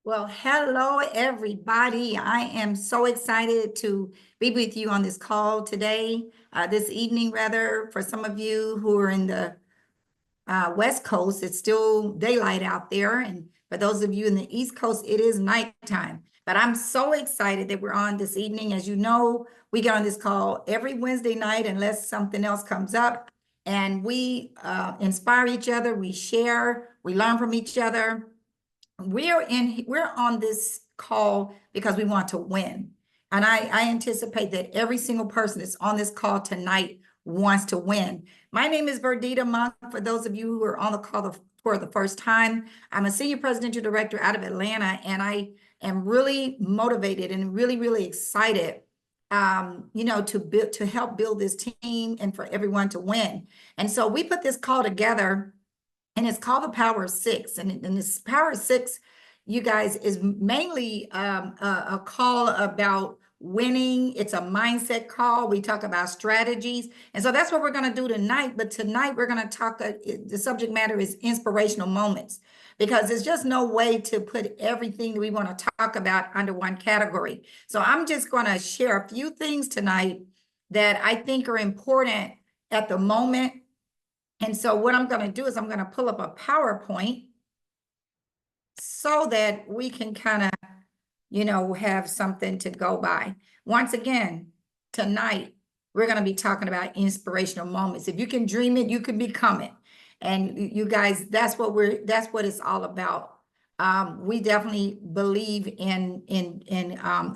Well, hello, everybody. I am so excited to be with you on this call today, this evening, rather. For some of you who are in the West Coast, it's still daylight out there. And for those of you in the East Coast, it is nighttime. But I'm so excited that we're on this evening. As you know, we get on this call every Wednesday night unless something else comes up. And we inspire each other, we share, we learn from each other. We're on this call because we want to win. And I anticipate that every single person that's on this call tonight wants to win. My name is Verdita Monk. For those of you who are on the call for the first time, I'm a senior presidential director out of Atlanta, and I am really motivated and really excited to help build this team and for everyone to win. And so we put this call together, and it's called the Power of Six. And this Power of Six, you guys, is mainly a call about winning. It's a mindset call. We talk about strategies. And so that's what we're going to do tonight. But tonight we're going to talk, the subject matter is inspirational moments, because there's just no way to put everything that we want to talk about under one category. So I'm just going to share a few things tonight that I think are important at the moment. And so what I'm going to do is I'm going to pull up a PowerPoint so that we can kind of, have something to go by. Once again, tonight, we're going to be talking about inspirational moments. If you can dream it, you can become it. And you guys, that's what it's all about. We definitely believe in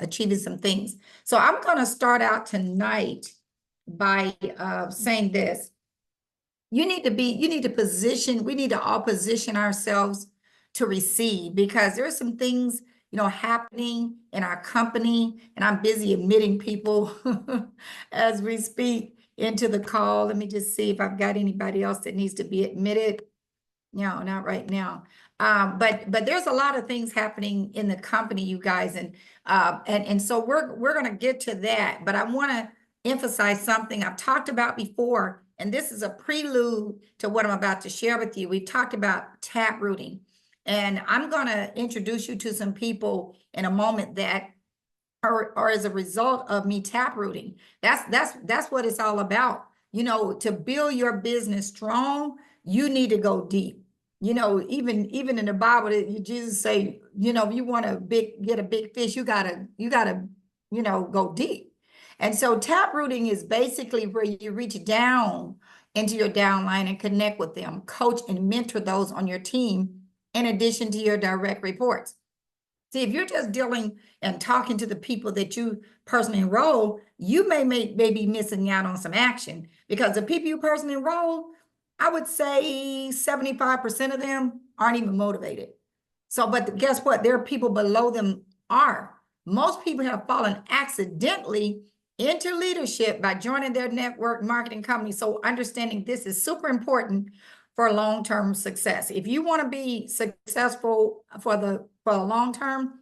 achieving some things. So I'm going to start out tonight by saying this. We need to all position ourselves to receive, because there are some things, happening in our company, and I'm busy admitting people as we speak into the call. Let me just see if I've got anybody else that needs to be admitted. No, not right now. But there's a lot of things happening in the company, you guys, and so we're going to get to that. But I want to emphasize something I've talked about before, and this is a prelude to what I'm about to share with you. We've talked about tap rooting, and I'm going to introduce you to some people in a moment that are as a result of me tap rooting. That's what it's all about. To build your business strong, you need to go deep. Even in the Bible, Jesus say, if you want to get a big fish, you gotta go deep. And so tap rooting is basically where you reach down into your downline and connect with them, coach and mentor those on your team, in addition to your direct reports. See, if you're just dealing and talking to the people that you personally enroll, you may be missing out on some action, because the people you personally enroll, I would say 75% of them aren't even motivated. So, but guess what? There are people below them are. Most people have fallen accidentally into leadership by joining their network marketing company. So understanding this is super important for long-term success. If you want to be successful for the long term,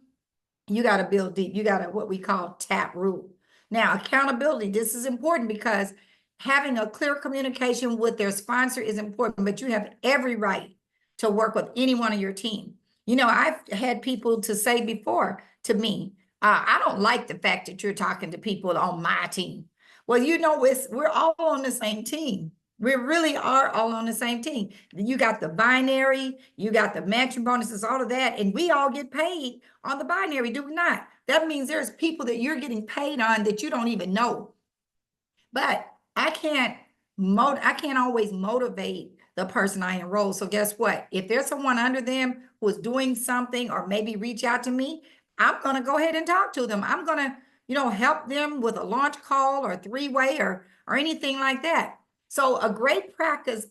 you got to build deep. You got to what we call tap root. Now, accountability, this is important, because having a clear communication with their sponsor is important, but you have every right to work with anyone on your team. I've had people to say before to me, I don't like the fact that you're talking to people on my team. Well, we're all on the same team. We really are all on the same team. You got the binary, you got the matching bonuses, all of that, and we all get paid on the binary, do we not? That means there's people that you're getting paid on that you don't even know. But I can't always motivate the person I enroll. So guess what? If there's someone under them who is doing something, or maybe reach out to me, I'm going to go ahead and talk to them. I'm going to, help them with a launch call or three-way or anything like that. So a great practice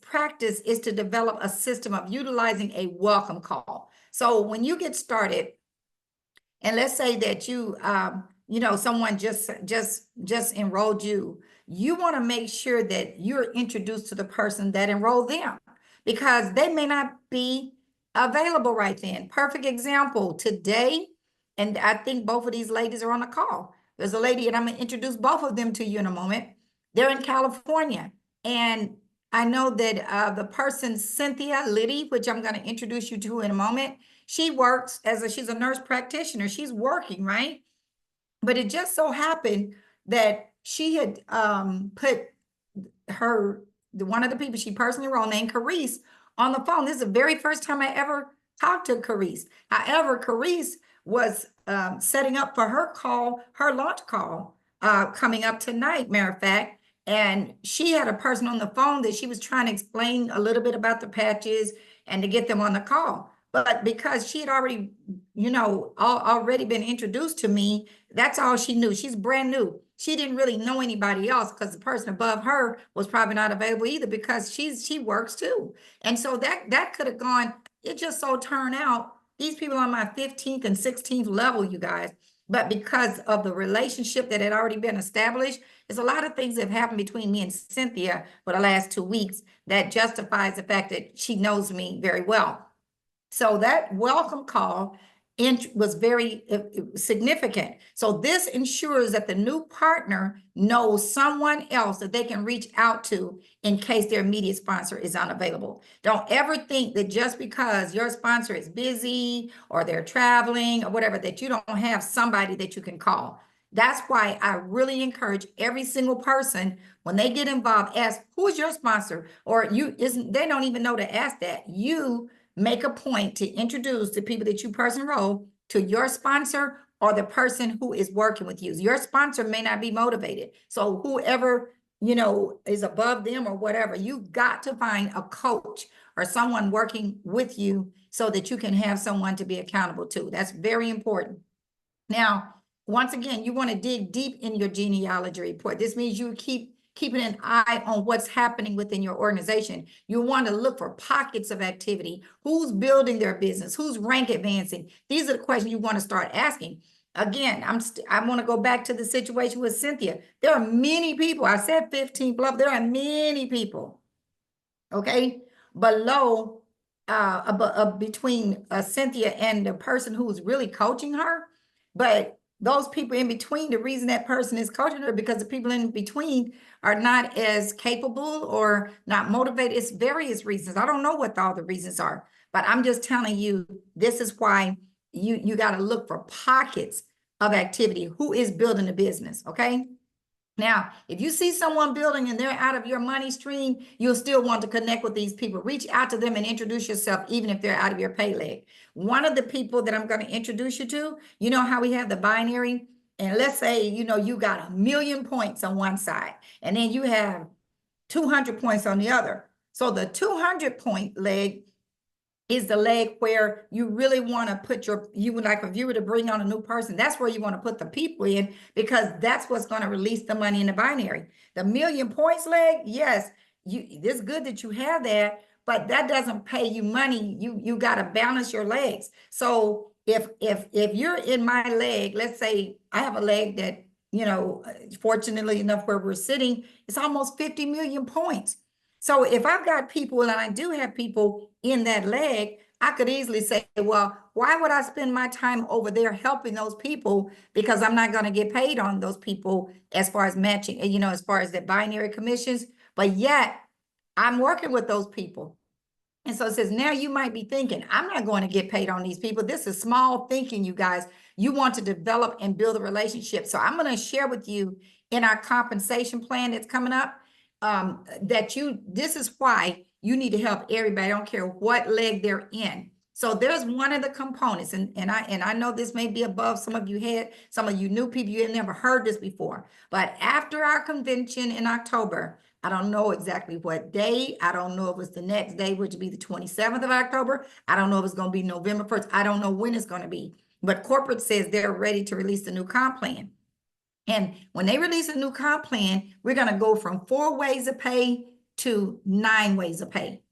is to develop a system of utilizing a welcome call. So when you get started, and let's say that someone just enrolled you, you want to make sure that you're introduced to the person that enrolled them, because they may not be available right then. Perfect example today, and I think both of these ladies are on the call. There's a lady, and I'm going to introduce both of them to you in a moment. They're in California, and I know that the person, Cynthia Liddy, which I'm going to introduce you to in a moment, she works she's a nurse practitioner. She's working, right? But it just so happened that she had put one of the people she personally wrote, named Carice, on the phone. This is the very first time I ever talked to Carice. However, Carice was setting up for her launch call, coming up tonight, matter of fact. And she had a person on the phone that she was trying to explain a little bit about the patches and to get them on the call. But because she had already, already been introduced to me, that's all she knew. She's brand new. She didn't really know anybody else because the person above her was probably not available either, because she works too. And so that could have gone. It just so turned out these people on my 15th and 16th level, you guys. But because of the relationship that had already been established, there's a lot of things that have happened between me and Cynthia for the last 2 weeks that justifies the fact that she knows me very well. So that welcome call was very significant. So this ensures that the new partner knows someone else that they can reach out to in case their immediate sponsor is unavailable. Don't ever think that just because your sponsor is busy or they're traveling or whatever, that you don't have somebody that you can call. That's why I really encourage every single person, when they get involved, ask, who is your sponsor? Or they don't even know to ask that. You make a point to introduce the people that you person enroll to your sponsor or the person who is working with you. Your sponsor may not be motivated. So whoever, is above them or whatever, you got to find a coach or someone working with you so that you can have someone to be accountable to. That's very important. Now, once again, you want to dig deep in your genealogy report. This means you keeping an eye on what's happening within your organization. You want to look for pockets of activity. Who's building their business? Who's rank advancing? These are the questions you want to start asking. Again, I want to go back to the situation with Cynthia. There are many people. I said 15 plus. There are many people, okay, below, between Cynthia and the person who's really coaching her. But those people in between, the reason that person is coaching her, because the people in between are not as capable or not motivated. It's various reasons. I don't know what all the reasons are, but I'm just telling you, this is why you got to look for pockets of activity. Who is building a business, okay? Now, if you see someone building and they're out of your money stream, you'll still want to connect with these people. Reach out to them and introduce yourself, even if they're out of your pay leg. One of the people that I'm going to introduce you to, you know how we have the binary? And let's say, you got 1,000,000 points on one side, and then you have 200 points on the other. So the 200-point leg is the leg where you really want to put you would like, if you were to bring on a new person, that's where you want to put the people in, because that's what's going to release the money in the binary. The 1,000,000 points leg, yes, it's good that you have that, but that doesn't pay you money. You got to balance your legs. So if you're in my leg, let's say I have a leg that, fortunately enough where we're sitting, it's almost 50 million points. So if I've got people, and I do have people in that leg, I could easily say, well, why would I spend my time over there helping those people? Because I'm not going to get paid on those people as far as matching, as far as the binary commissions. But yet I'm working with those people. And so it says, now you might be thinking, I'm not going to get paid on these people. This is small thinking, you guys. You want to develop and build a relationship. So I'm going to share with you in our compensation plan that's coming up, this is why you need to help everybody. I don't care what leg they're in. So there's one of the components, and I know this may be above some of you head, some of you new people, you have never heard this before. But after our convention in October, I don't know exactly what day. I don't know if it's the next day, which would be the 27th of October. I don't know if it's going to be November 1st. I don't know when it's going to be. But corporate says they're ready to release the new comp plan. And when they release a new comp plan, we're going to go from 4 ways of pay to 9 ways of pay.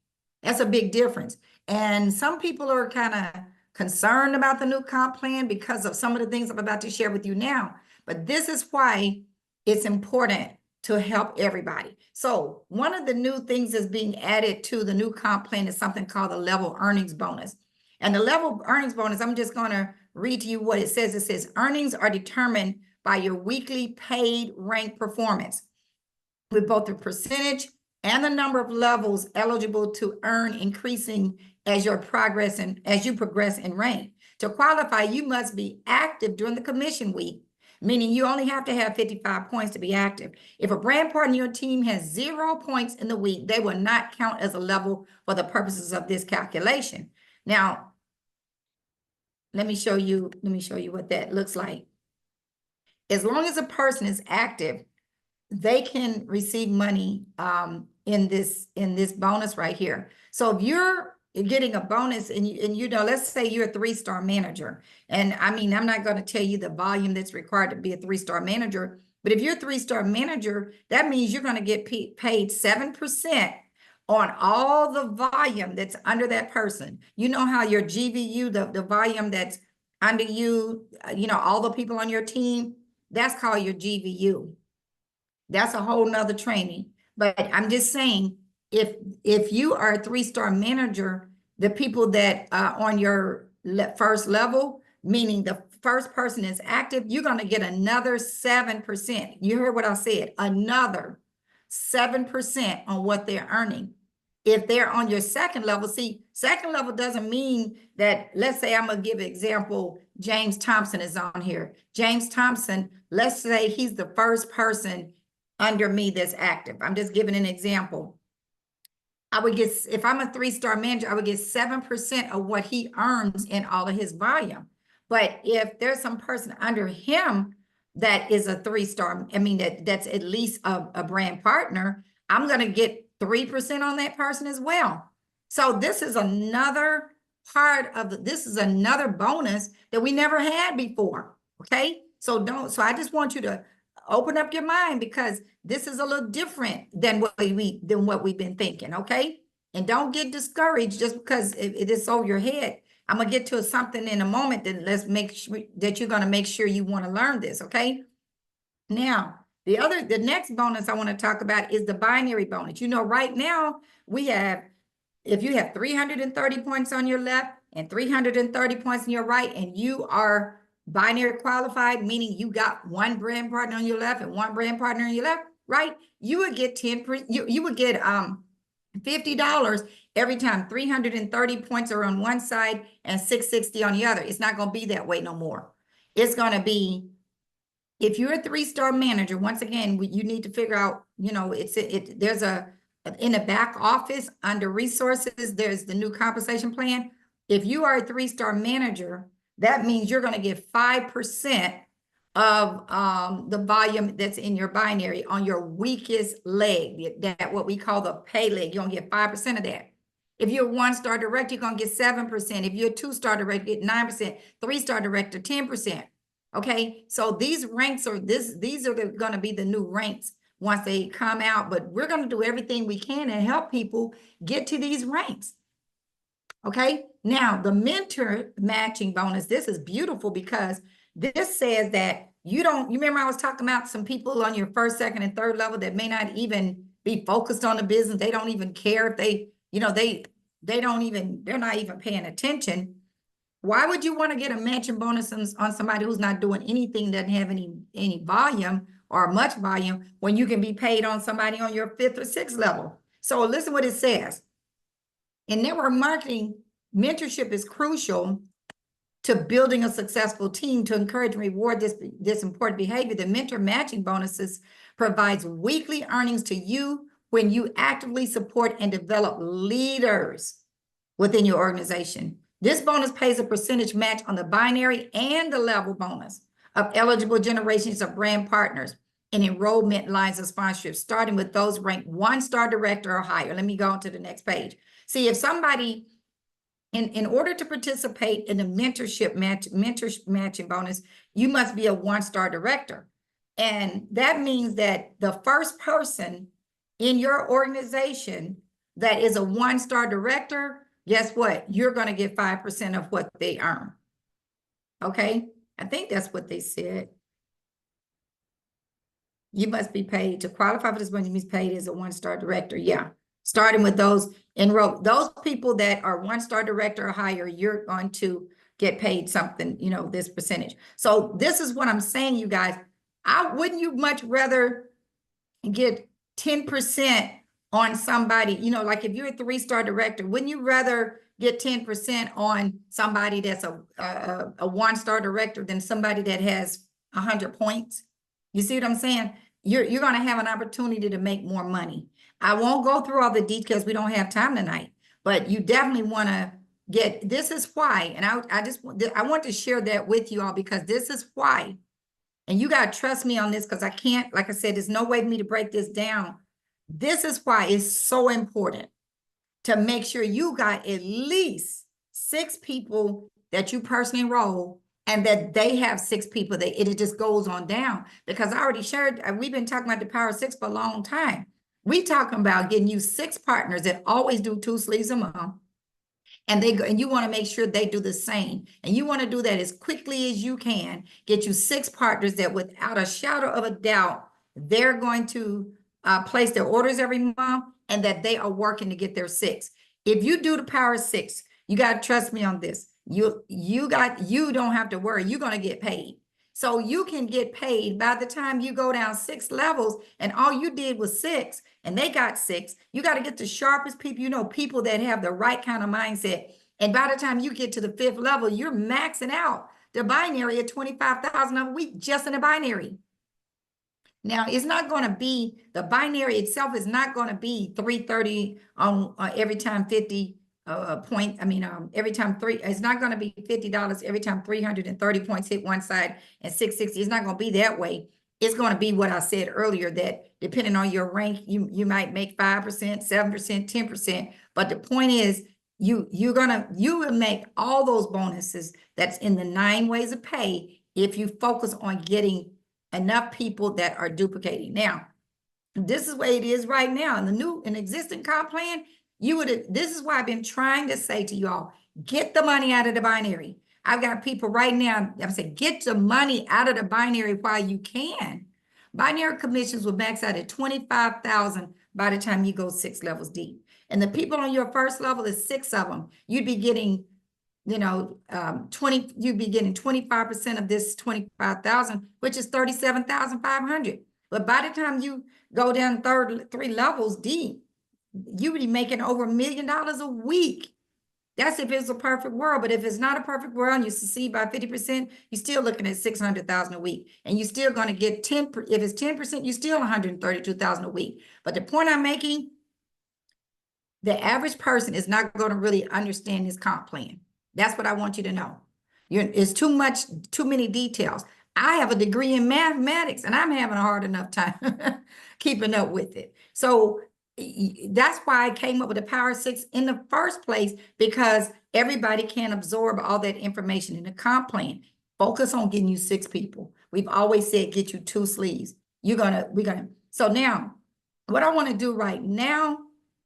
That's a big difference. And some people are kind of concerned about the new comp plan because of some of the things I'm about to share with you now. But this is why it's important to help everybody. So one of the new things that's being added to the new comp plan is something called the level earnings bonus. And the level earnings bonus, I'm just going to read to you what it says. It says earnings are determined by your weekly paid rank performance, with both the percentage and the number of levels eligible to earn increasing as you progress in rank. To qualify, you must be active during the commission week, meaning you only have to have 55 points to be active. If a brand partner in your team has 0 points in the week, they will not count as a level for the purposes of this calculation. Now, let me show you what that looks like. As long as a person is active, they can receive money in this bonus right here. So if you're getting a bonus and you know, let's say you're a 3-star manager, and I mean, I'm not going to tell you the volume that's required to be a 3-star manager, but if you're a 3-star manager, that means you're going to get paid 7% on all the volume that's under that person. You know how your GVU, the volume that's under you, you know, all the people on your team, that's called your GVU. That's a whole nother training. But I'm just saying, if you are a 3-star manager, the people that are on your first level, meaning the first person is active, you're going to get another 7%. You heard what I said, another 7% on what they're earning. If they're on your second level, see, second level doesn't mean that, let's say I'm going to give an example, James Thompson is on here. James Thompson, let's say he's the first person under me that's active. I'm just giving an example. I would get, if I'm a 3-star manager, I would get 7% of what he earns in all of his volume. But if there's some person under him that is a 3-star, I mean, that's at least a brand partner, I'm going to get 3% on that person as well. So this is another part of this is another bonus that we never had before. Okay. So I just want you to open up your mind, because this is a little different than what we've been thinking. Okay. And don't get discouraged just because it is over your head. I'm going to get to something in a moment that let's make sure that you're going to make sure you want to learn this. Okay. Now, the next bonus I want to talk about is the binary bonus. You know, right now we have, if you have 330 points on your left and 330 points on your right, and you are binary qualified, meaning you got one brand partner on your left and one brand partner on your left, right? You would get 10%, you would get $50 every time 330 points are on one side and 660 on the other. It's not going to be that way no more. It's going to be, if you're a 3-star manager, once again, you need to figure out, you know, there's in the back office under resources, there's the new compensation plan. If you are a 3-star manager, that means you're going to get 5% of the volume that's in your binary on your weakest leg, that what we call the pay leg. You're going to get 5% of that. If you're a 1-star director, you're going to get 7%. If you're a 2-star director, you get 9%. 3-star director, 10%. Okay, so these ranks are these are going to be the new ranks once they come out, but we're going to do everything we can to help people get to these ranks. Okay, now the mentor matching bonus, this is beautiful because this says that you remember I was talking about some people on your first, second, and third level that may not even be focused on the business. They don't even care if they, you know, they're not even paying attention. Why would you want to get a matching bonus on somebody who's not doing anything, doesn't have any volume or much volume, when you can be paid on somebody on your 5th or 6th level? So listen what it says. In network marketing, mentorship is crucial to building a successful team. To encourage and reward this important behavior, the mentor matching bonuses provides weekly earnings to you when you actively support and develop leaders within your organization. This bonus pays a percentage match on the binary and the level bonus of eligible generations of brand partners and enrollment lines of sponsorship, starting with those ranked 1-star director or higher. Let me go on to the next page. See, if somebody, in order to participate in the mentorship matching bonus, you must be a 1-star director. And that means that the first person in your organization that is a 1-star director, guess what? You're going to get 5% of what they earn. Okay? I think that's what they said. You must be paid to qualify for this bonus. You must be paid as a 1-star director. Yeah. Starting with those those people that are 1-star director or higher, you're going to get paid something, you know, this percentage. So this is what I'm saying, you guys. Wouldn't you much rather get 10% on somebody, like if you're a three-star director, wouldn't you rather get 10% on somebody that's a one-star director than somebody that has 100 points? You see what I'm saying? You're going to have an opportunity to make more money. I won't go through all the details. We don't have time tonight, but you definitely want to get, this is why. And I want to share that with you all because this is why. And you got to trust me on this because I can't, like I said, there's no way for me to break this down. This is why it's so important to make sure you got at least 6 people that you personally enroll and that they have 6 people that it just goes on down. Because I already shared, we've been talking about the Power 6 for a long time. We talking about getting you 6 partners that always do 2 sleeves a month. And you want to make sure they do the same. And you want to do that as quickly as you can. Get you 6 partners that without a shadow of a doubt, they're going to place their orders every month and that they are working to get their 6. If you do the Power 6, you got to trust me on this. You don't have to worry. You're going to get paid. So you can get paid by the time you go down 6 levels and all you did was 6 and they got 6. You got to get the sharpest people, people that have the right kind of mindset. And by the time you get to the 5th level, you're maxing out the binary at 25,000 a week just in the binary. Now, it's not going to be, the binary itself is not going to be 330 on every time 50 every time it's not going to be $50 every time 330 points hit one side and 660. It's not going to be that way. It's going to be what I said earlier, that depending on your rank, you might make 5%, 7%, 10%. But the point is, you will make all those bonuses that's in the 9 ways of pay if you focus on getting enough people that are duplicating. Now, this is the way it is right now. In the existing comp plan, this is why I've been trying to say to y'all, get the money out of the binary. I've got people right now, I'm saying, get the money out of the binary while you can. Binary commissions will max out at 25,000 by the time you go 6 levels deep. And the people on your first level is 6 of them. You'd be getting, you'd be getting 25% of this 25,000, which is 37,500. But by the time you go down 3 levels deep, you would be making over $1 million a week. That's if it's a perfect world. But if it's not a perfect world and you succeed by 50%, you're still looking at 600,000 a week. And you're still going to get 10, if it's 10%, you're still 132,000 a week. But the point I'm making, the average person is not going to really understand this comp plan. That's what I want you to know. It's too many details. I have a degree in mathematics and I'm having a hard enough time keeping up with it. So that's why I came up with the Power 6 in the first place, because everybody can't absorb all that information in the comp plan. Focus on getting you 6 people. We've always said, get you 2 sleeves. So now what I want to do right now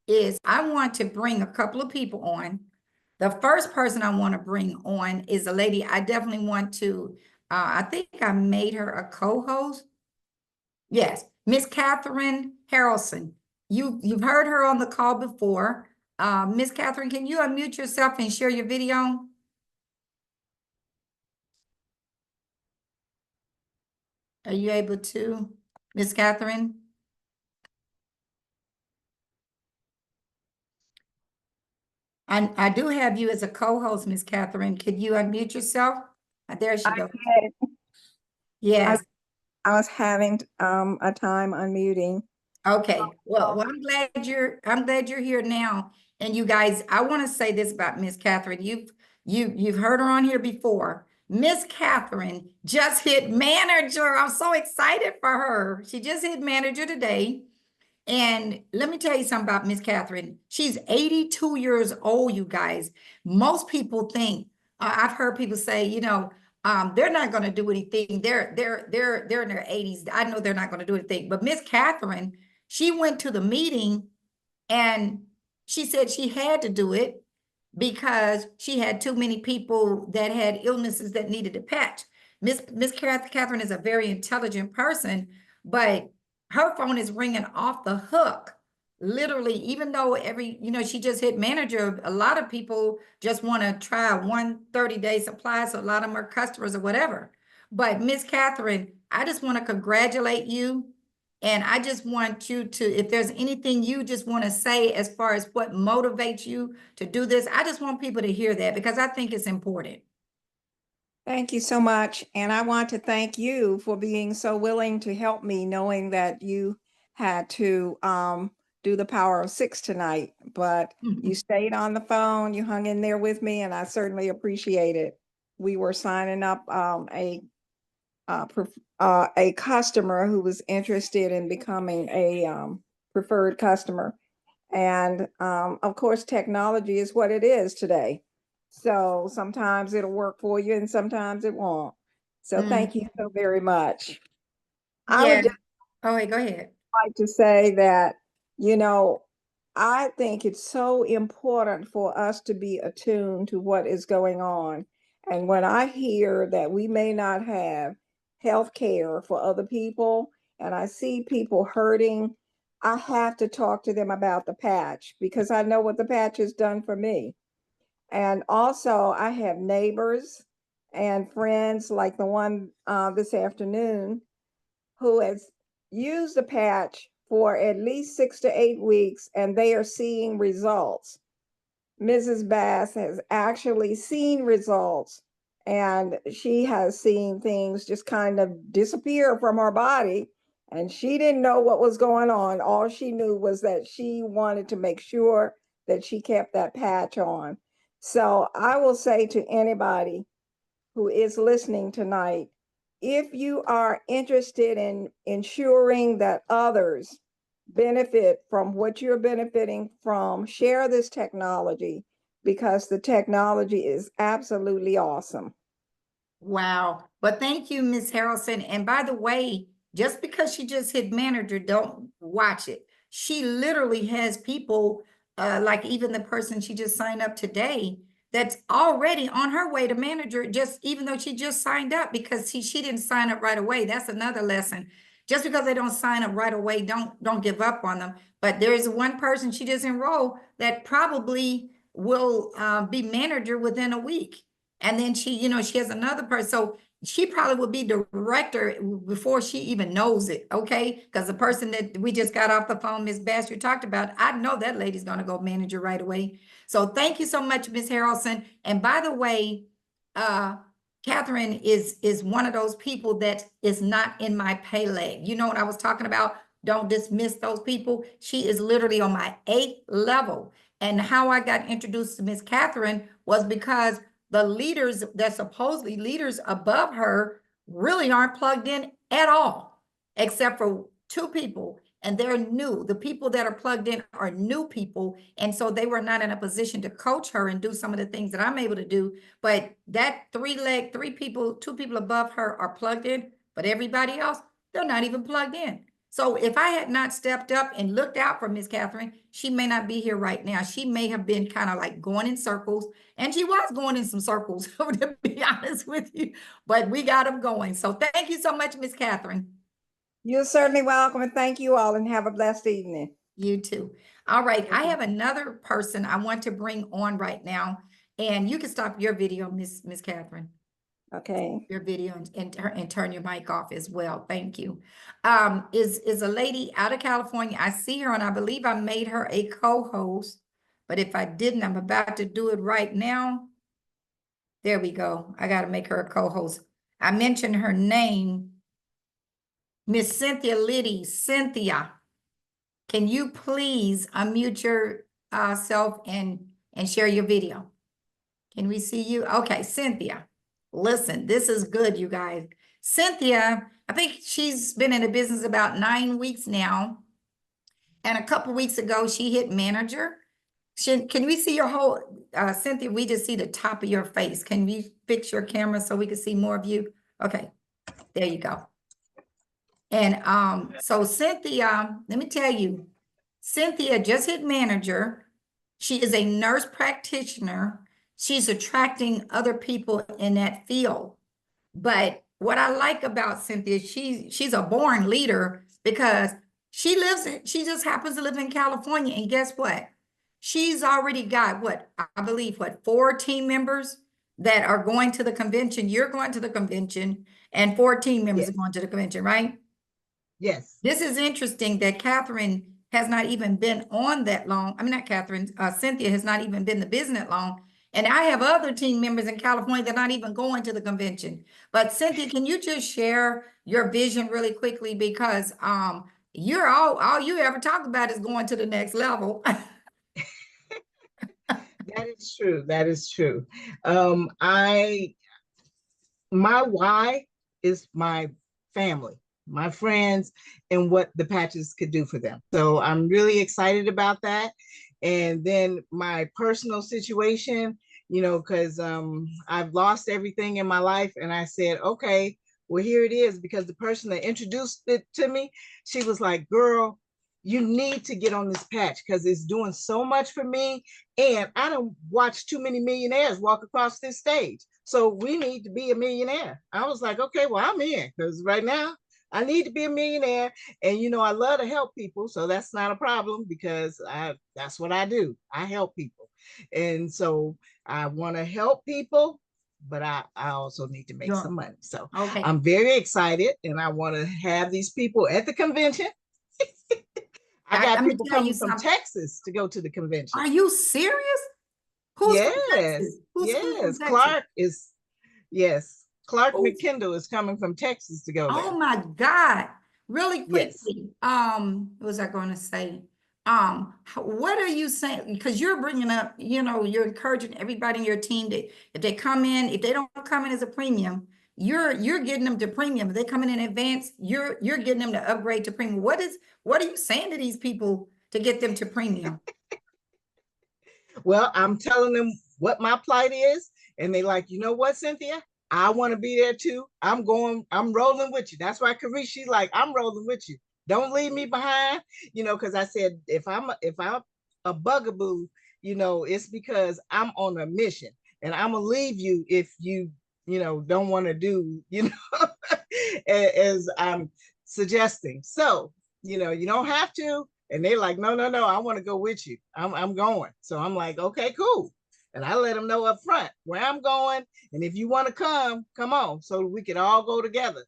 is I want to bring a couple of people on. The first person I want to bring on is a lady I definitely want to, I think I made her a co-host. Yes, Miss Catherine Harrelson. You've heard her on the call before. Miss Catherine, can you unmute yourself and share your video? Are you able to, Miss Catherine? I do have you as a co-host, Miss Catherine. Could you unmute yourself? There she goes. Yes. I was having a time unmuting. Okay. Well, I'm glad you're here now. And you guys, I want to say this about Miss Catherine. You've heard her on here before. Miss Catherine just hit manager. I'm so excited for her. She just hit manager today. And let me tell you something about Miss Catherine. She's 82 years old, you guys. Most people think, I've heard people say, they're not going to do anything. They're in their 80s. I know they're not going to do anything. But Miss Catherine, she went to the meeting and she said she had to do it because she had too many people that had illnesses that needed a patch. Miss Catherine is a very intelligent person, but her phone is ringing off the hook. Literally, even though she just hit manager, a lot of people just want to try one 30-day supply. So a lot of them are customers or whatever. But Miss Catherine, I just want to congratulate you And I just want you to, if there's anything you just want to say as far as what motivates you to do this, I just want people to hear that because I think it's important. Thank you so much. And I want to thank you for being so willing to help me, knowing that you had to do the Power of Six tonight. But you stayed on the phone, you hung in there with me, and I certainly appreciate it. We were signing up a customer who was interested in becoming a preferred customer. And of course, technology is what it is today. So sometimes it'll work for you and sometimes it won't. So Mm, thank you so very much. I would yeah. just Oh, wait, go ahead. like to say that, you know, I think it's so important for us to be attuned to what is going on. And when I hear that we may not have health care for other people, and I see people hurting, I have to talk to them about the patch because I know what the patch has done for me. And also, I have neighbors and friends like the one this afternoon who has used the patch for at least 6 to 8 weeks and they are seeing results. Mrs. Bass has actually seen results and she has seen things just kind of disappear from her body. And she didn't know what was going on. All she knew was that she wanted to make sure that she kept that patch on. So I will say to anybody who is listening tonight, if you are interested in ensuring that others benefit from what you're benefiting from, share this technology because the technology is absolutely awesome. Wow. But thank you, Miss Harrelson. And by the way, just because she just hit manager, don't watch it. She literally has people, like even the person she just signed up today, that's already on her way to manager, just even though she just signed up because she didn't sign up right away. That's another lesson. Just because they don't sign up right away, don't give up on them. But there's one person she just enrolled that probably will be manager within a week. And then she has another person. So she probably would be director before she even knows it, okay? Because the person that we just got off the phone, Miss Bass, you talked about, I know that lady's gonna go manager right away. So thank you so much, Miss Harrelson. And by the way, uh, Catherine is one of those people that is not in my pay leg. You know what I was talking about? Don't dismiss those people. She is literally on my 8th level. And how I got introduced to Miss Catherine was because the leaders that supposedly leaders above her really aren't plugged in at all, except for 2 people. And they're new. The people that are plugged in are new people. And so they were not in a position to coach her and do some of the things that I'm able to do. But that 3 people, 2 people above her are plugged in, but everybody else, they're not even plugged in. So if I had not stepped up and looked out for Miss Catherine, she may not be here right now. She may have been kind of like going in circles, and she was going in some circles, to be honest with you, but we got them going. So thank you so much, Miss Catherine. You're certainly welcome and thank you all and have a blessed evening. You too. All right, I Thank you. have another person I want to bring on right now, and you can stop your video, Miss Catherine. Okay. Your video and turn your mic off as well. Thank you. Is a lady out of California. I see her and I believe I made her a co-host, but if I didn't, I'm about to do it right now. There we go. I got to make her a co-host. I mentioned her name, Miss Cynthia Liddy. Cynthia, can you please unmute your self and share your video? Can we see you? Okay, Cynthia. Listen, this is good, you guys. Cynthia, I think she's been in the business about 9 weeks now. And a couple weeks ago, she hit manager. Can we see your whole, Cynthia, we just see the top of your face. Can you fix your camera so we can see more of you? Okay, there you go. And so Cynthia, let me tell you, Cynthia just hit manager. She is a nurse practitioner. She's attracting other people in that field. But what I like about Cynthia, she's a born leader because she just happens to live in California. And guess what? She's already got what I believe, 4 team members that are going to the convention. You're going to the convention, and 4 team members are Yes. going to the convention, right? Yes. This is interesting that Catherine has not even been on that long. I mean, not Catherine, Cynthia has not even been in the business that long. And I have other team members in California that are not even going to the convention. But Cynthia, can you just share your vision really quickly? Because you're all you ever talk about is going to the next level. That is true. That is true. I my why is my family, my friends, and what the patches could do for them. So I'm really excited about that. And then my personal situation, because I've lost everything in my life, and I said, okay, well, here it is, because the person that introduced it to me, she was like, girl, you need to get on this patch because it's doing so much for me. And I don't watch too many millionaires walk across this stage. So we need to be a millionaire. I was like, okay, well, I'm in, because right now I need to be a millionaire. And I love to help people. So that's not a problem, because that's what I do. I help people. And so I want to help people, but I also need to make some Sure. money. So Okay. I'm very excited, and I want to have these people at the convention. I got I'm gonna people tell you coming from something. Texas to go to the convention. Are you serious? Who's from Yes, Texas? Who's from yes. Texas? Yes, Clark Who's McKendall is coming from Texas to go Oh there. my God. Really Yes. quickly, what was I going to say? What are you saying? Because you're bringing up, you're encouraging everybody in your team that if they come in, if they don't come in as a premium, you're getting them to premium. If they come in advance, you're getting them to upgrade to premium. What are you saying to these people to get them to premium? Well, I'm telling them what my plight is, and they like, you know what, Cynthia? I want to be there too. I'm rolling with you. That's why Karish, she's like, I'm rolling with you. Don't leave me behind, because I said if I'm a bugaboo, it's because I'm on a mission, and I'm gonna leave you if you don't want to do, as I'm suggesting. So, you don't have to. And they're like, no, no, no, I want to go with you. I'm going. So I'm like, okay, cool. And I let them know up front where I'm going. And if you want to come on, so we could all go together.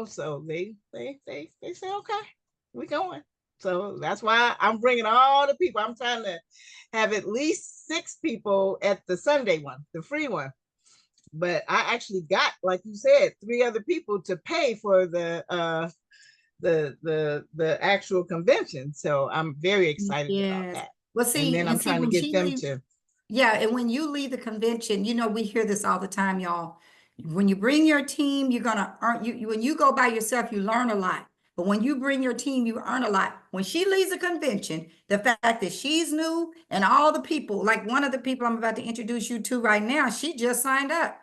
So they say, okay, we going. So that's why I'm bringing all the people. I'm trying to have at least 6 people at the Sunday one, the free one. But I actually got, like you said, 3 other people to pay for the actual convention. So I'm very excited about Yes. that. Well, And then I'm see, trying to when get she them leaves, to. yeah, and when you leave the convention, we hear this all the time, y'all. When you bring your team, you're gonna earn when you go by yourself, you learn a lot. But when you bring your team, you earn a lot. When she leaves the convention, the fact that she's new and all the people, like one of the people I'm about to introduce you to right now, she just signed up.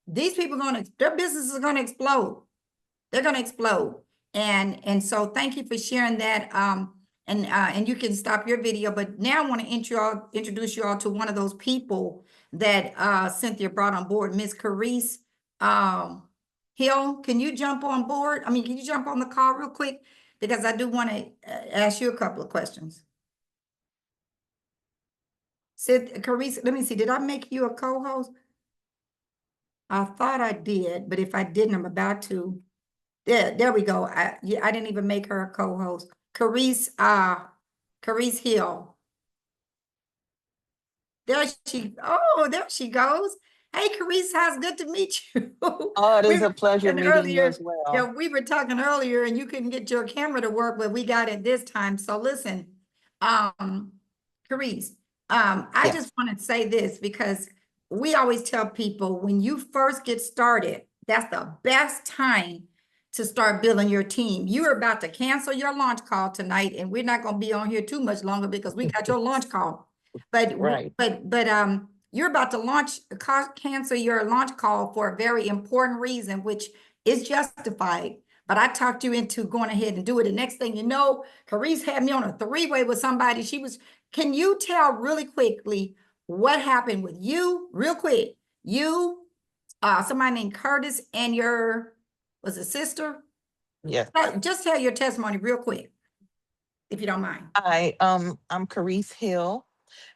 These people their businesses are gonna explode. They're going to explode. And so thank you for sharing that. And you can stop your video, but now I want to introduce you all to one of those people that Cynthia brought on board, Miss Carice um, Hill. Can you jump on board? I mean, can you jump on the call real quick? Because I do want to ask you a couple of questions. Carice, let me see. Did I make you a co-host? I thought I did, but if I didn't, I'm about to. There we go. I didn't even make her a co-host. Carice Hill. There she goes. Hey, Carice, how's good to meet you. Oh, it We is were a pleasure talking meeting you as earlier. Yeah, well. we were talking earlier and you couldn't get your camera to work, but we got it this time. So listen, um, Carice, I just Yes. want to say this because we always tell people when you first get started, that's the best time to start building your team. You're about to cancel your launch call tonight, and we're not going to be on here too much longer because we got your launch call. But Right. you're about to cancel your launch call for a very important reason, which is justified. But I talked you into going ahead and do it. The next thing you know, Carice had me on a three-way with somebody. Can you tell really quickly what happened with you, real quick? Somebody named Curtis and was it sister? Yes. Just tell your testimony real quick, if you don't mind. I'm Carice Hill,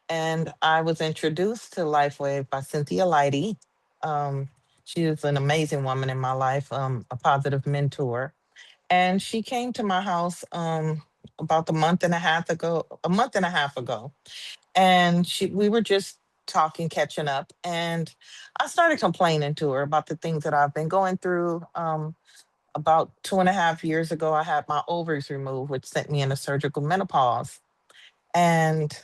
and I was introduced to Lifeway by Cynthia Lighty. Um, she is an amazing woman in my life, a positive mentor. And she came to my house about a month and a half ago. And we were just talking, catching up, and I started complaining to her about the things that I've been going through. About 2.5 years ago, I had my ovaries removed, which sent me into surgical menopause. And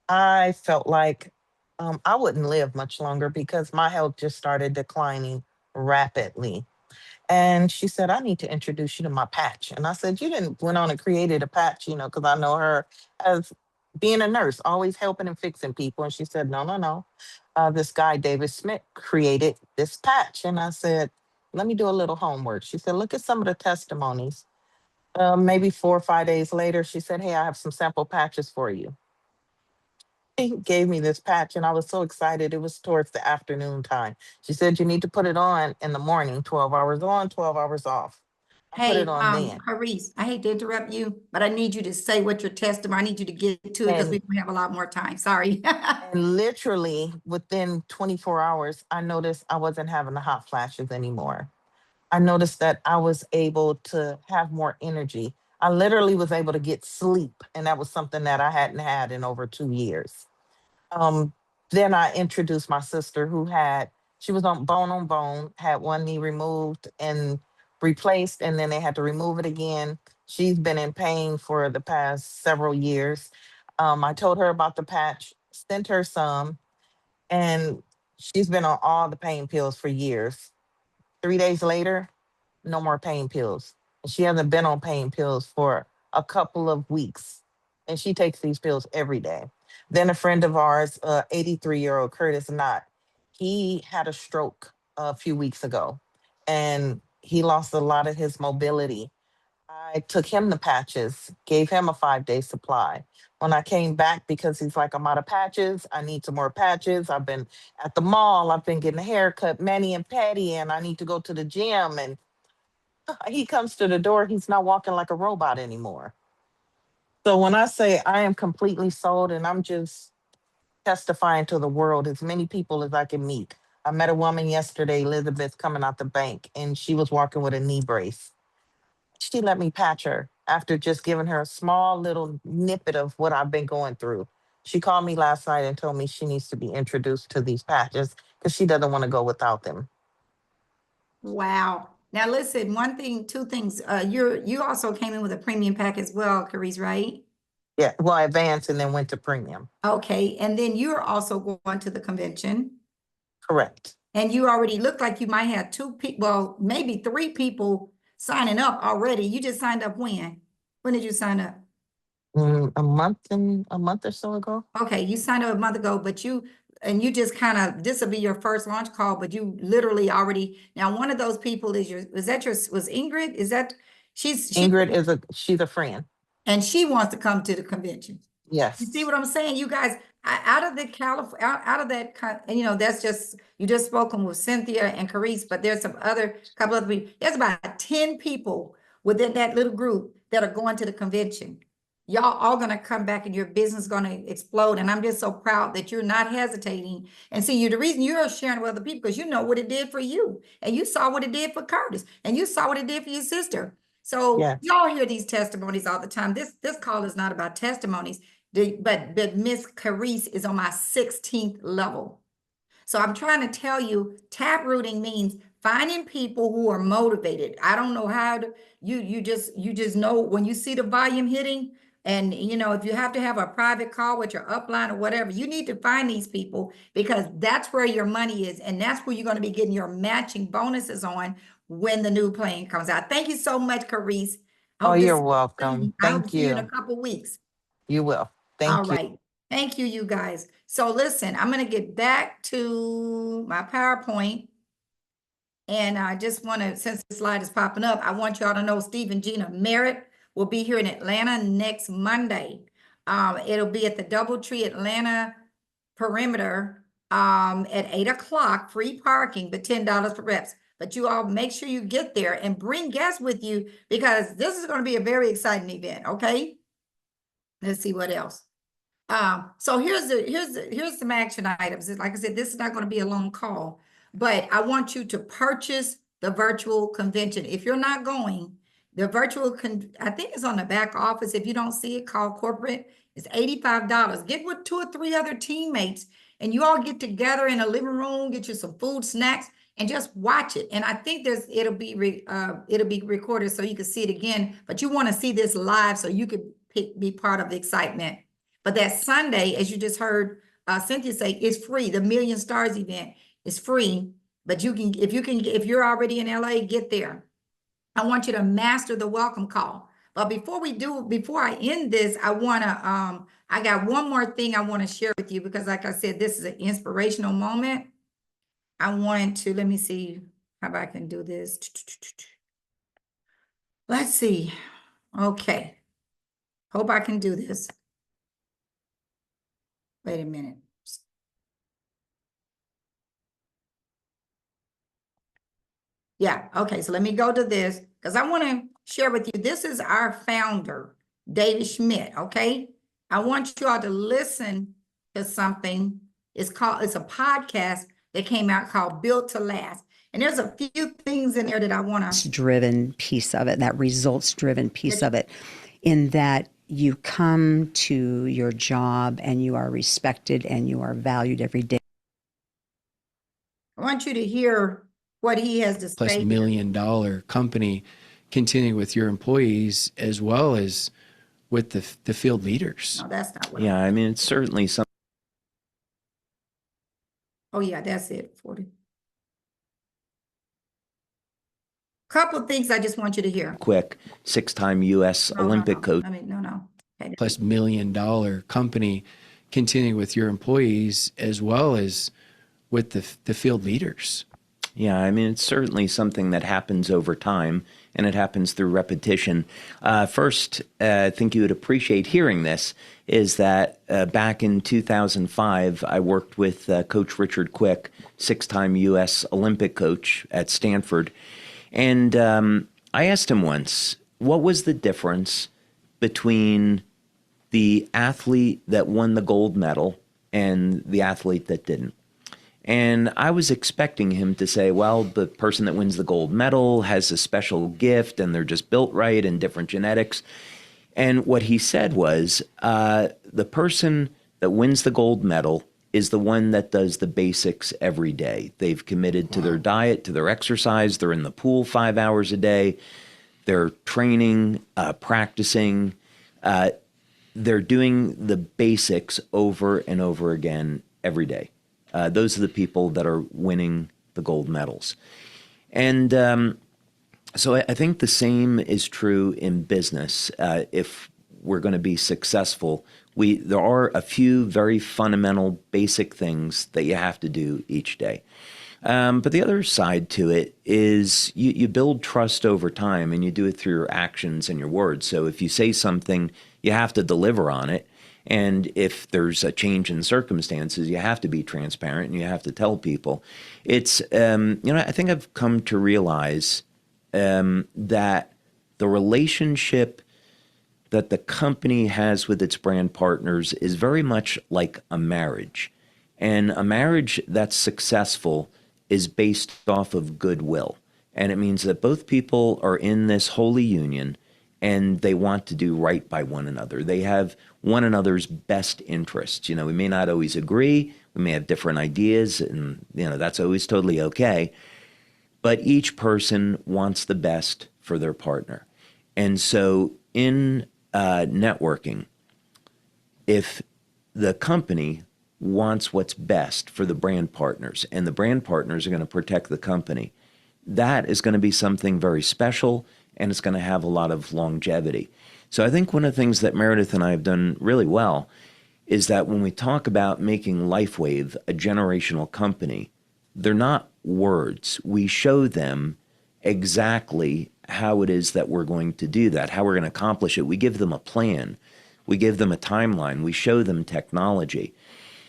I felt like I wouldn't live much longer because my health just started declining rapidly. And she said, I need to introduce you to my patch. And I said, you didn't went on and created a patch, because I know her as being a nurse, always helping and fixing people. And she said, no, no, no. This guy, David Smith, created this patch. And I said, let me do a little homework. She said, look at some of the testimonies. Maybe 4 or 5 days later, she said, hey, I have some sample patches for you. She gave me this patch and I was so excited. It was towards the afternoon time. She said, you need to put it on in the morning, 12 hours on, 12 hours off. I put it Hey, on then. Carice, I hate to interrupt you, but I need you to say what your testimony, I need you to get to it because we And don't have a lot more time. Sorry. and literally within 24 hours, I noticed I wasn't having the hot flashes anymore. I noticed that I was able to have more energy. I literally was able to get sleep. And that was something that I hadn't had in over 2 years. Um, then I introduced my sister who she was on bone, had one knee removed and replaced, and then they had to remove it again. She's been in pain for the past several years. I told her about the patch, sent her some, and she's been on all the pain pills for years. 3 days later, no more pain pills. And she hasn't been on pain pills for a couple of weeks. And she takes these pills every day. Then a friend of ours, 83-year-old Curtis Knott, he had a stroke a few weeks ago and he lost a lot of his mobility. I took him the patches, gave him a 5-day supply. When I came back, because he's like, I'm out of patches, I need some more patches. I've been at the mall, I've been getting a haircut, mani and pedi, and I need to go to the gym. And he comes to the door, he's not walking like a robot anymore. So when I say I am completely sold and I'm just testifying to the world, as many people as I can meet. I met a woman yesterday, Elizabeth, coming out the bank, and she was walking with a knee brace. She let me patch her after just giving her a small little snippet of what I've been going through. She called me last night and told me she needs to be introduced to these patches because she doesn't want to go without them. Wow. Now listen, one thing, two things. You also came in with a premium pack as well, Carice, right? Yeah, well, I advanced and then went to premium. Okay, and then you're also going to the convention. Correct. And you already look like you might have two people, well, maybe three people signing up already. You just signed up when? When did you sign up? A month or so ago. Okay, you signed up a month ago, but and you just kind of, this will be your first launch call, but you literally already, now one of those people was Ingrid? Is that, She's a friend. and she wants to come to the convention. You see Yes. what I'm saying? You guys, out of the out of that, and that's just, you just spoken with Cynthia and Carice, but there's some other, couple of people, there's about 10 people within that little group that are going to the convention. Y'all all gonna come back and your business is gonna explode. And I'm just so proud that you're not hesitating. And see, the reason you're sharing with other people, because you know what it did for you. And you saw what it did for Curtis. And you saw what it did for your sister. So Yes. y'all hear these testimonies all the time. This call is not about testimonies. But Miss Carice is on my 16th level. So I'm trying to tell you, tap rooting means finding people who are motivated. I don't know how to, you just know when you see the volume hitting, and if you have to have a private call with your upline or whatever, you need to find these people because that's where your money is, and that's where you're going to be getting your matching bonuses on when the new plan comes out. Thank you so much, Carice. I Oh, hope to you're see you welcome. soon. I hope to Thank see you in a you. couple weeks. You will. All Thank you. right. Thank you, you guys. So listen, I'm going to get back to my PowerPoint. And I just want to, since the slide is popping up, I want y'all to know Steve and Gina Merritt will be here in Atlanta next Monday. It'll be at the Doubletree Atlanta Perimeter at 8 o'clock, free parking, but $10 per reps. But you all make sure you get there and bring guests with you because this is going to be a very exciting event, okay? Let's see what else. So here's some action items. Like I said, this is not going to be a long call, but I want you to purchase the virtual convention. If you're not going, The I think it's on the back office. If you don't see it, call corporate. It's $85. Get with 2 or 3 other teammates and you all get together in a living room, get you some food, snacks, and just watch it. And I think it'll be recorded so you can see it again, but you want to see this live so you could be part of the excitement. But that Sunday, as you just heard Cynthia say, it's free. The Million Stars event is free, but if you're already in LA, get there. I want you to master the welcome call. But before I end this, I got one more thing I want to share with you because like I said, this is an inspirational moment. Let me see how I can do this. Let's see. Okay. Hope I can do this. Wait a minute. Yeah, okay, so let me go to this because I want to share with you. This is our founder, David Schmidt, okay? I want you all to listen to something. It's a podcast that came out called Built to Last. And there's a few things in there that I want to driven piece of it, that results driven piece of it, in that you come to your job and you are respected and you are valued every day. I want you to hear what he has to plus say. $1 million company, continuing with your employees as well as with the field leaders. No, that's not what. Yeah, I mean, it's certainly something. Oh yeah, that's it. 40. Couple of things I just want you to hear. Quick, 6-time U.S. Olympic coach. I mean, no. Okay. Plus $1 million company, continuing with your employees as well as with the field leaders. Yeah, I mean, it's certainly something that happens over time, and it happens through repetition. First, I think you would appreciate hearing this, is that back in 2005, I worked with Coach Richard Quick, 6-time U.S. Olympic coach at Stanford. And I asked him once, what was the difference between the athlete that won the gold medal and the athlete that didn't? And I was expecting him to say, well, the person that wins the gold medal has a special gift and they're just built right and different genetics. And what he said was, the person that wins the gold medal is the one that does the basics every day. They've committed to their diet, to their exercise. They're in the pool 5 hours a day. They're training, practicing. They're doing the basics over and over again every day. Those are the people that are winning the gold medals. And so I think the same is true in business. If we're going to be successful, there are a few very fundamental, basic things that you have to do each day. But the other side to it is you build trust over time, and you do it through your actions and your words. So if you say something, you have to deliver on it. And if there's a change in circumstances, you have to be transparent and you have to tell people. It's, I think I've come to realize that the relationship that the company has with its brand partners is very much like a marriage. And a marriage that's successful is based off of goodwill. And it means that both people are in this holy union and they want to do right by one another. They have one another's best interests. We may not always agree. We may have different ideas, and that's always totally okay. But each person wants the best for their partner. And so in networking, if the company wants what's best for the brand partners, and the brand partners are going to protect the company, that is going to be something very special, and it's going to have a lot of longevity. So I think one of the things that Meredith and I have done really well is that when we talk about making LifeWave a generational company, they're not words. We show them exactly how it is that we're going to do that, how we're going to accomplish it. We give them a plan. We give them a timeline. We show them technology.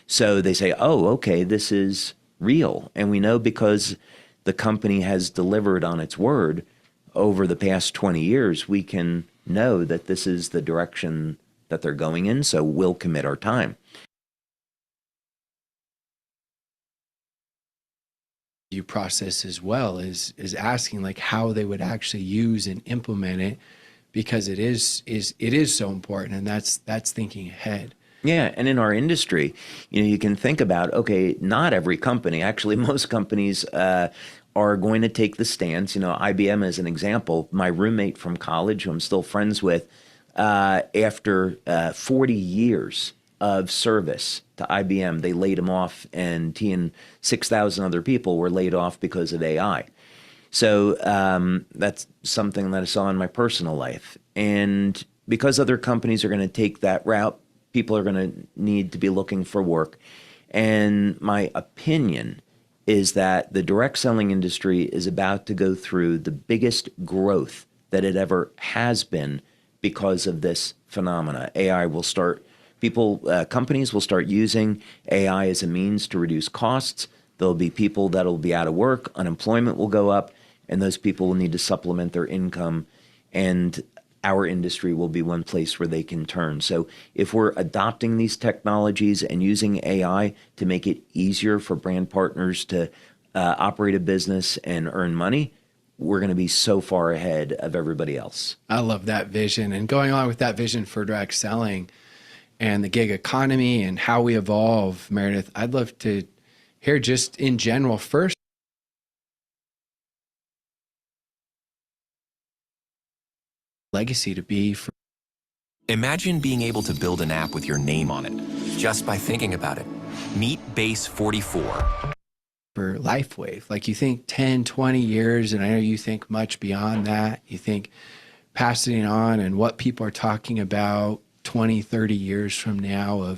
So they say, oh, okay, this is real. And we know because the company has delivered on its word over the past 20 years, we can know that this is the direction that they're going in, so we'll commit our time. process as well is asking like how they would actually use and implement it, because it is so important, and that's thinking ahead. Yeah, and in our industry, you can think about, okay, not every company, actually, most companies are going to take the stance. IBM as an example, my roommate from college, who I'm still friends with, after 40 years of service to IBM, they laid him off, and he and 6,000 other people were laid off because of AI. So that's something that I saw in my personal life. And because other companies are going to take that route, people are going to need to be looking for work. And my opinion is that the direct selling industry is about to go through the biggest growth that it ever has been because of this phenomena. AI will start, companies will start using AI as a means to reduce costs. There'll be people that'll be out of work, unemployment will go up, and those people will need to supplement their income. And our industry will be one place where they can turn. So if we're adopting these technologies and using AI to make it easier for brand partners to operate a business and earn money, we're going to be so far ahead of everybody else. I love that vision. And going along with that vision for direct selling and the gig economy and how we evolve, Meredith, I'd love to hear just in general first, legacy to be for Imagine being able to build an app with your name on it, just by thinking about it. Meet Base 44. LifeWave. Like you think 10, 20 years, and I know you think much beyond that. You think passing it on and what people are talking about 20, 30 years from now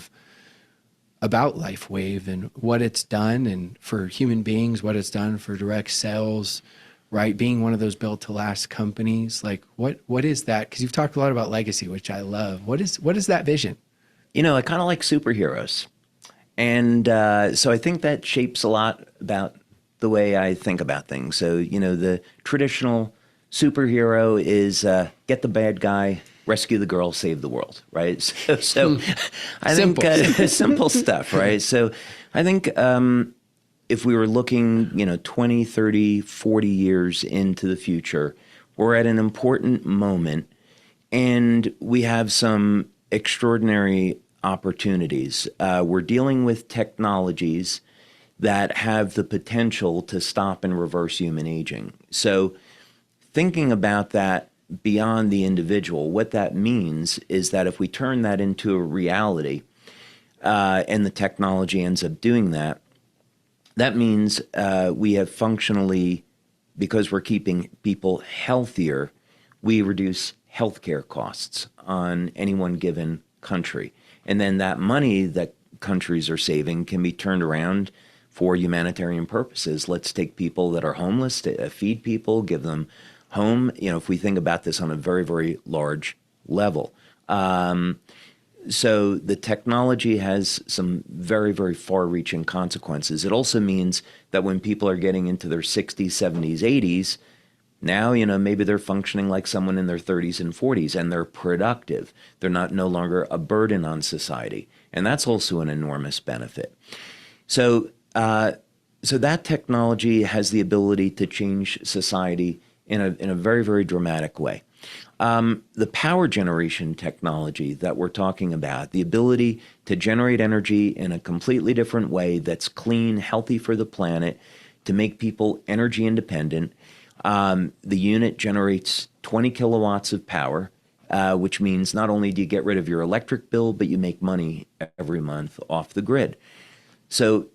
about LifeWave and what it's done, and for human beings, what it's done for direct sales, right? Being one of those built to last companies. Like what is that? Because you've talked a lot about legacy, which I love. What is that vision? I kind of like superheroes. And so I think that shapes a lot about the way I think about things. So, the traditional superhero is get the bad guy, rescue the girl, save the world, right? So I think simple stuff, right? So I think if we were looking, 20, 30, 40 years into the future, we're at an important moment, and we have some extraordinary opportunities. We're dealing with technologies that have the potential to stop and reverse human aging. So thinking about that beyond the individual, what that means is that if we turn that into a reality, and the technology ends up doing that, that means we have functionally, because we're keeping people healthier, we reduce healthcare costs on any one given country. And then that money that countries are saving can be turned around for humanitarian purposes. Let's take people that are homeless, to feed people, give them home. If we think about this on a very, very large level. So the technology has some very, very far-reaching consequences. It also means that when people are getting into their 60s, 70s, 80s, now, maybe they're functioning like someone in their 30s and 40s, and they're productive. They're no longer a burden on society. And that's also an enormous benefit. So that technology has the ability to change society in a very, very dramatic way. The power generation technology that we're talking about, the ability to generate energy in a completely different way that's clean, healthy for the planet, to make people energy independent. The unit generates 20 kilowatts of power, which means not only do you get rid of your electric bill, but you make money every month off the grid. So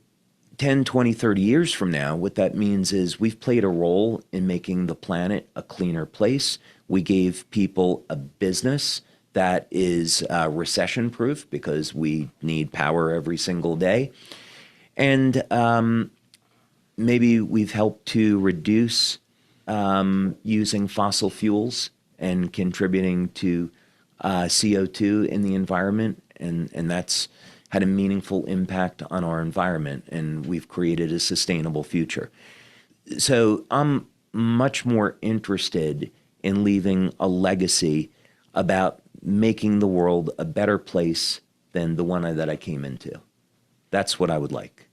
10, 20, 30 years from now, what that means is we've played a role in making the planet a cleaner place. We gave people a business that is recession proof because we need power every single day. And maybe we've helped to reduce using fossil fuels and contributing to CO2 in the environment. And that's had a meaningful impact on our environment, and we've created a sustainable future. So I'm much more interested in leaving a legacy about making the world a better place than the one that I came into. That's what I would like.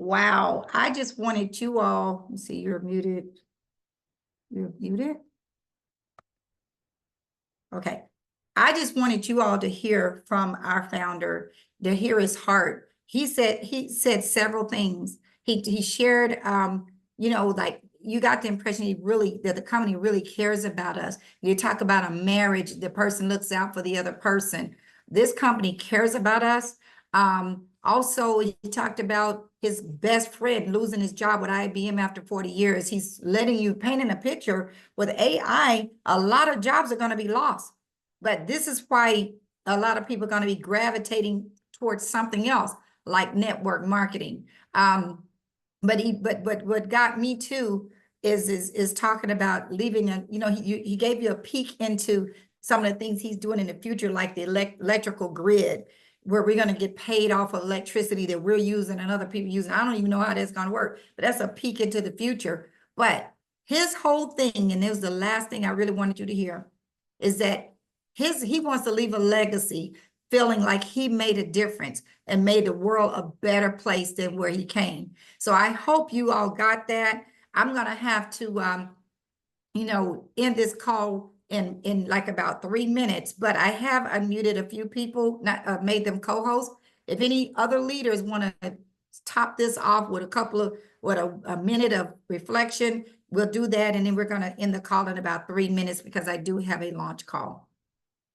Wow, I just wanted you all, let's see, you're muted. You're muted? Okay. I just wanted you all to hear from our founder, to hear his heart. He said several things. He shared, like you got the impression that the company really cares about us. You talk about a marriage, the person looks out for the other person. This company cares about us. Also, he talked about his best friend losing his job with IBM after 40 years. He's letting you painting a picture with AI, a lot of jobs are going to be lost. But this is why a lot of people are going to be gravitating towards something else, like network marketing. But what got me too is talking about leaving he gave you a peek into some of the things he's doing in the future, like the electrical grid, where we're going to get paid off of electricity that we're using and other people using. I don't even know how that's going to work, but that's a peek into the future. But his whole thing, and it was the last thing I really wanted you to hear, is that he wants to leave a legacy feeling like he made a difference and made the world a better place than where he came. So I hope you all got that. I'm going to have to end this call in like about 3 minutes, but I have unmuted a few people, not made them co-hosts. If any other leaders want to top this off with a minute of reflection, we'll do that. And then we're going to end the call in about 3 minutes because I do have a launch call.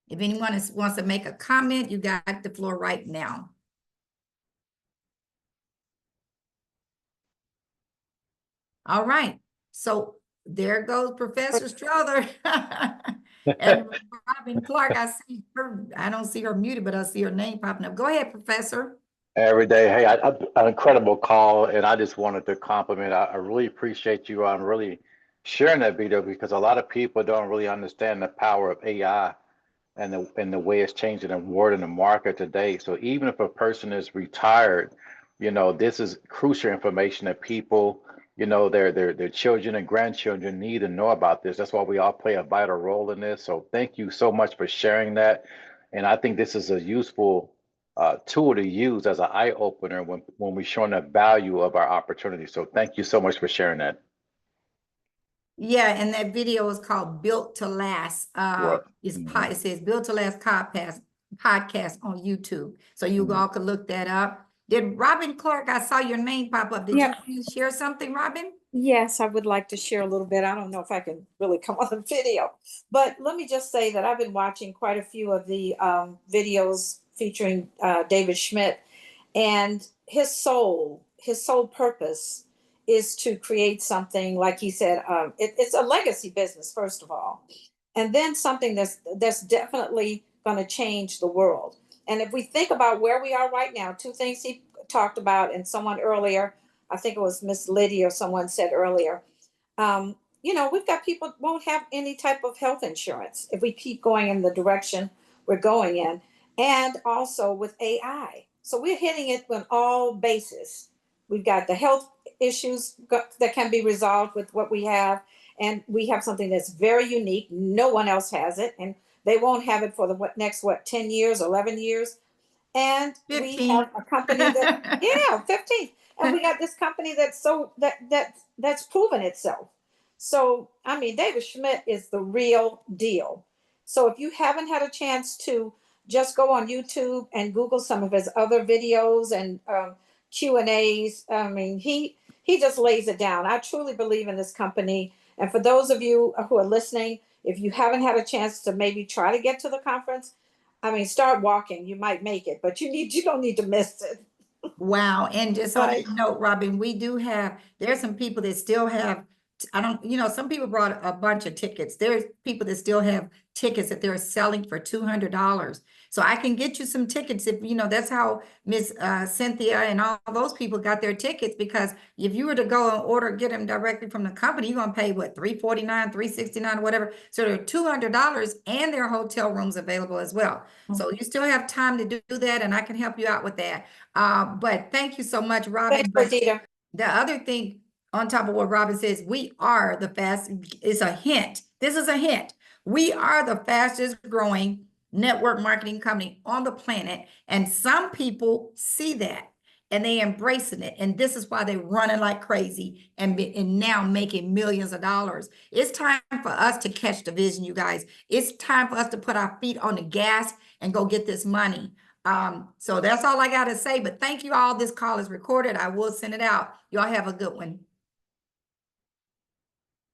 If anyone wants to make a comment, you got the floor right now. All right. So there goes Professor Strother. And Robin Clark, I see her. I don't see her muted, but I see her name popping up. Go ahead, Professor. Every day. Hey, an incredible call, and I just wanted to compliment. I really appreciate you on really sharing that video because a lot of people don't really understand the power of AI and the way it's changing the world and the market today. So even if a person is retired, this is crucial information that people, their children and grandchildren need to know about this. That's why we all play a vital role in this. So thank you so much for sharing that. And I think this is a useful tool to use as an eye opener when we're showing the value of our opportunity. So thank you so much for sharing that. Yeah, and that video is called Built to Last. Right. It says Built to Last podcast on YouTube. So you all could look that up. Did Robin Clark, I saw your name pop up. Did you share something, Robin? Yes, I would like to share a little bit. I don't know if I can really come on the video, but let me just say that I've been watching quite a few of the videos featuring David Schmidt, and his sole purpose is to create something, like he said, it's a legacy business, first of all, and then something that's definitely going to change the world. And if we think about where we are right now, two things he talked about, and someone earlier, I think it was Miss Lydia or someone said earlier, we've got people won't have any type of health insurance if we keep going in the direction we're going in, and also with AI. So we're hitting it on all bases. We've got the health issues that can be resolved with what we have, and we have something that's very unique. No one else has it, and they won't have it for the next 10 years, 11 years. And 15. we have a company that 15, and we got this company that's proven itself. So I mean, David Schmidt is the real deal. So if you haven't had a chance to just go on YouTube and Google some of his other videos and Q&As, I mean, he just lays it down. I truly believe in this company. And for those of you who are listening, if you haven't had a chance to maybe try to get to the conference, I mean, start walking. You might make it, but you don't need to miss it. Wow. And just on that note, Robin, there's some people that still have, some people brought a bunch of tickets. There's people that still have tickets that they're selling for $200. So I can get you some tickets if, that's how Miss Cynthia and all those people got their tickets, because if you were to go and get them directly from the company, you're going to pay what, $349, $369 or whatever. So they're $200 and their hotel rooms available as well. So you still have time to do that, and I can help you out with that. But thank you so much, Robin. Thanks, Rosita. The other thing on top of what Robin says, we are the it's a hint. This is a hint. We are the fastest growing network marketing company on the planet. And some people see that. and they embracing it. And this is why they're running like crazy and now making millions of dollars. It's time for us to catch the vision, you guys. It's time for us to put our feet on the gas and go get this money. So that's all I got to say. But thank you all. This call is recorded. I will send it out. Y'all have a good one.